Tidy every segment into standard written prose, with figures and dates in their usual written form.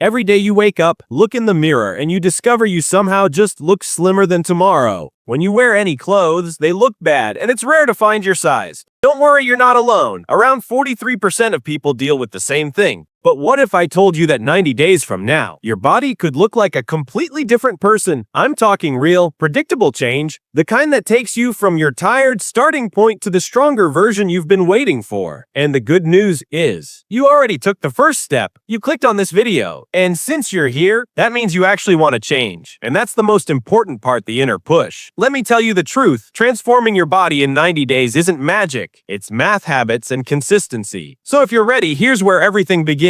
Every day you wake up, look in the mirror, and you discover you somehow just look slimmer than tomorrow. When you wear any clothes, they look bad, and it's rare to find your size. Don't worry, you're not alone. Around 43% of people deal with the same thing. But what if I told you that 90 days from now, your body could look like a completely different person? I'm talking real, predictable change, the kind that takes you from your tired starting point to the stronger version you've been waiting for. And the good news is, you already took the first step. You clicked on this video. And since you're here, that means you actually want to change. And that's the most important part, the inner push. Let me tell you the truth, transforming your body in 90 days isn't magic. It's math, habits, and consistency. So if you're ready, here's where everything begins.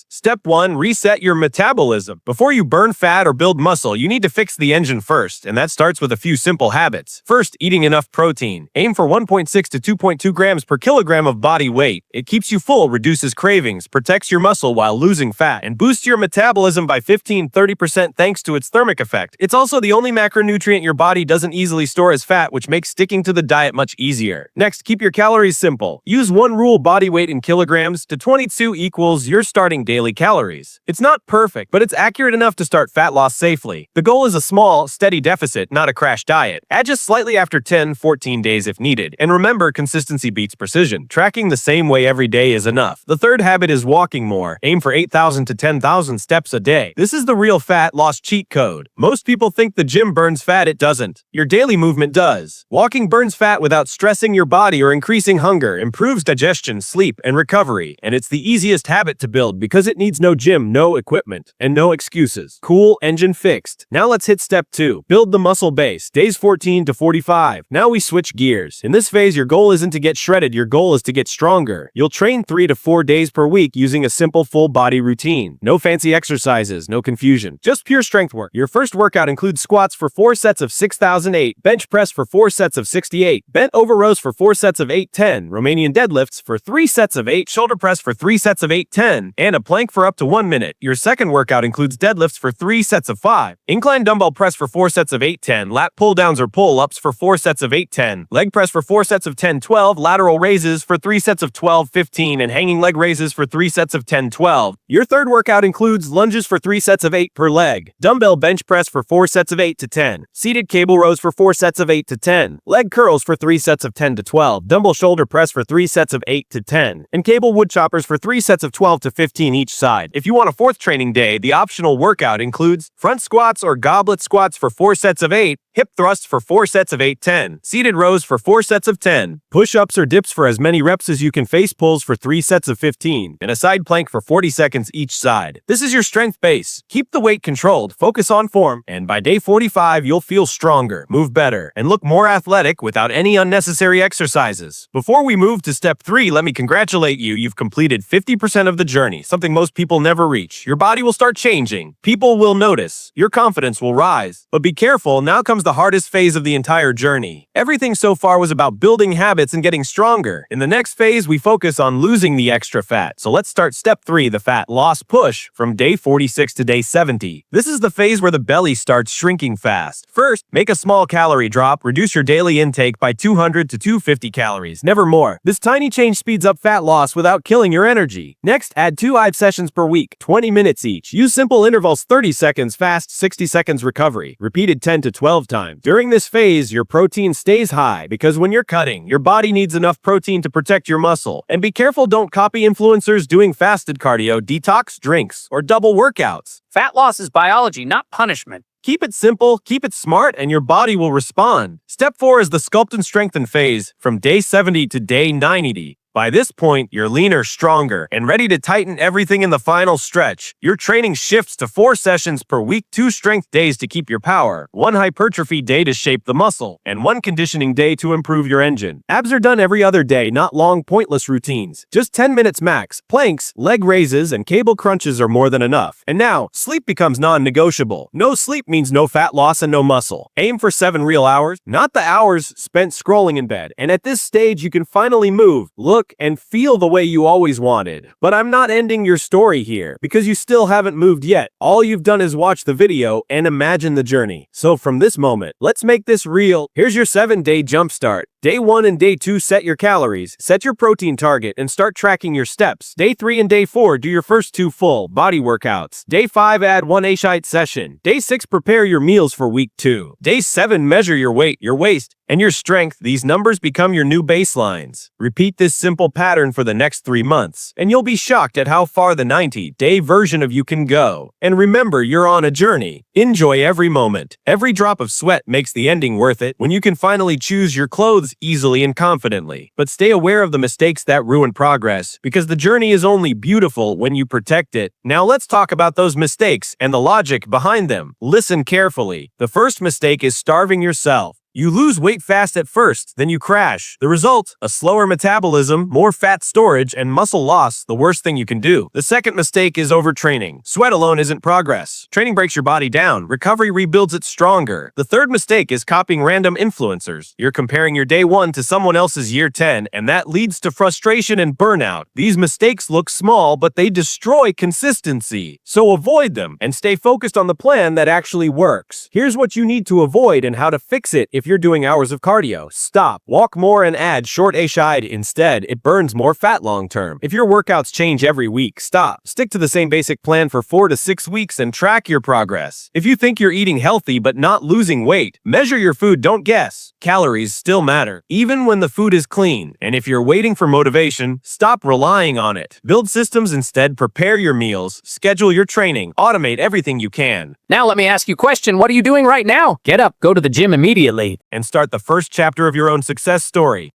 Step 1. Reset your metabolism. Before you burn fat or build muscle, you need to fix the engine first, and that starts with a few simple habits. First, eating enough protein. Aim for 1.6 to 2.2 grams per kilogram of body weight. It keeps you full, reduces cravings, protects your muscle while losing fat, and boosts your metabolism by 15–30% thanks to its thermic effect. It's also the only macronutrient your body doesn't easily store as fat, which makes sticking to the diet much easier. Next, keep your calories simple. Use one rule: body weight in kilograms to 22 equals your starting daily calories. It's not perfect, but it's accurate enough to start fat loss safely. The goal is a small, steady deficit, not a crash diet. Add just slightly after 10–14 days if needed. And remember, consistency beats precision. Tracking the same way every day is enough. The third habit is walking more. Aim for 8,000 to 10,000 steps a day. This is the real fat loss cheat code. Most people think the gym burns fat. It doesn't. Your daily movement does. Walking burns fat without stressing your body or increasing hunger, improves digestion, sleep, and recovery. And it's the easiest habit to build because it needs no gym, no equipment, and no excuses. Cool, engine fixed. Now let's hit step 2. Build the muscle base. Days 14 to 45. Now we switch gears. In this phase, your goal isn't to get shredded, your goal is to get stronger. You'll train 3 to 4 days per week using a simple full body routine. No fancy exercises, no confusion. Just pure strength work. Your first workout includes squats for 4 sets of 6,008, bench press for 4 sets of 68, bent over rows for 4 sets of 8–10, Romanian deadlifts for 3 sets of 8, shoulder press for 3 sets of 8–10, and a plank for up to 1 minute. Your second workout includes deadlifts for 3 sets of 5, incline dumbbell press for 4 sets of 8–10, lat pull downs or pull-ups for 4 sets of 8–10, leg press for 4 sets of 10–12, lateral raises for 3 sets of 12–15, and hanging leg raises for 3 sets of 10–12. Your third workout includes lunges for 3 sets of 8 per leg, dumbbell bench press for 4 sets of 8–10, seated cable rows for 4 sets of 8–10, leg curls for 3 sets of 10–12, dumbbell shoulder press for 3 sets of 8–10, and cable wood choppers for 3 sets of 12–15 each side. If you want a fourth training day, the optional workout includes front squats or goblet squats for 4 sets of 8, hip thrusts for 4 sets of 8–10, seated rows for 4 sets of 10, push-ups or dips for as many reps as you can, face pulls for 3 sets of 15, and a side plank for 40 seconds each side. This is your strength base. Keep the weight controlled, focus on form, and by day 45, you'll feel stronger, move better, and look more athletic without any unnecessary exercises. Before we move to step 3, let me congratulate you. You've completed 50% of the journey, something most people never reach. Your body will start changing. People will notice. Your confidence will rise. But be careful, now comes the hardest phase of the entire journey. Everything so far was about building habits and getting stronger. In the next phase, we focus on losing the extra fat. So let's start step 3, the fat loss push, from day 46 to day 70. This is the phase where the belly starts shrinking fast. First, make a small calorie drop. Reduce your daily intake by 200 to 250 calories, never more. This tiny change speeds up fat loss without killing your energy. Next, add 2 IVE sessions per week, 20 minutes each. Use simple intervals: 30 seconds fast, 60 seconds recovery, repeated 10 to 12 times. During this phase, your protein stays high because when you're cutting, your body needs enough protein to protect your muscle. And be careful, don't copy influencers doing fasted cardio, detox drinks, or double workouts. Fat loss is biology, not punishment. Keep it simple, keep it smart, and your body will respond. Step 4 is the sculpt and strengthen phase, from day 70 to day 90. By this point, you're leaner, stronger, and ready to tighten everything in the final stretch. Your training shifts to 4 sessions per week, 2 strength days to keep your power, 1 hypertrophy day to shape the muscle, and 1 conditioning day to improve your engine. Abs are done every other day, not long, pointless routines. Just 10 minutes max. Planks, leg raises, and cable crunches are more than enough. And now, sleep becomes non-negotiable. No sleep means no fat loss and no muscle. Aim for 7 real hours, not the hours spent scrolling in bed. And at this stage, you can finally move, look, and feel the way you always wanted. But I'm not ending your story here, because you still haven't moved yet. All you've done is watch the video and imagine the journey. So from this moment, let's make this real. Here's your 7-day jumpstart. Day 1 and Day 2 set your calories, set your protein target, and start tracking your steps. Day 3 and Day 4 do your first 2 full body workouts. Day 5 add 1 HIIT session. Day 6 prepare your meals for week 2. Day 7 measure your weight, your waist, and your strength. These numbers become your new baselines. Repeat this simple pattern for the next 3 months, and you'll be shocked at how far the 90-day version of you can go. And remember, you're on a journey. Enjoy every moment. Every drop of sweat makes the ending worth it when you can finally choose your clothes easily and confidently. But stay aware of the mistakes that ruin progress, because the journey is only beautiful when you protect it. Now let's talk about those mistakes and the logic behind them. Listen carefully. The first mistake is starving yourself. You lose weight fast at first, then you crash. The result? A slower metabolism, more fat storage, and muscle loss, the worst thing you can do. The second mistake is overtraining. Sweat alone isn't progress. Training breaks your body down. Recovery rebuilds it stronger. The third mistake is copying random influencers. You're comparing your day 1 to someone else's year 10, and that leads to frustration and burnout. These mistakes look small, but they destroy consistency. So avoid them, and stay focused on the plan that actually works. Here's what you need to avoid and how to fix it. If you're doing hours of cardio, stop. Walk more and add short HIIT instead. It burns more fat long term. If your workouts change every week, stop. Stick to the same basic plan for 4 to 6 weeks and track your progress. If you think you're eating healthy but not losing weight, measure your food, don't guess. Calories still matter, even when the food is clean. And if you're waiting for motivation, stop relying on it. Build systems instead, prepare your meals, schedule your training, automate everything you can. Now let me ask you a question. What are you doing right now? Get up, go to the gym immediately. And start the first chapter of your own success story.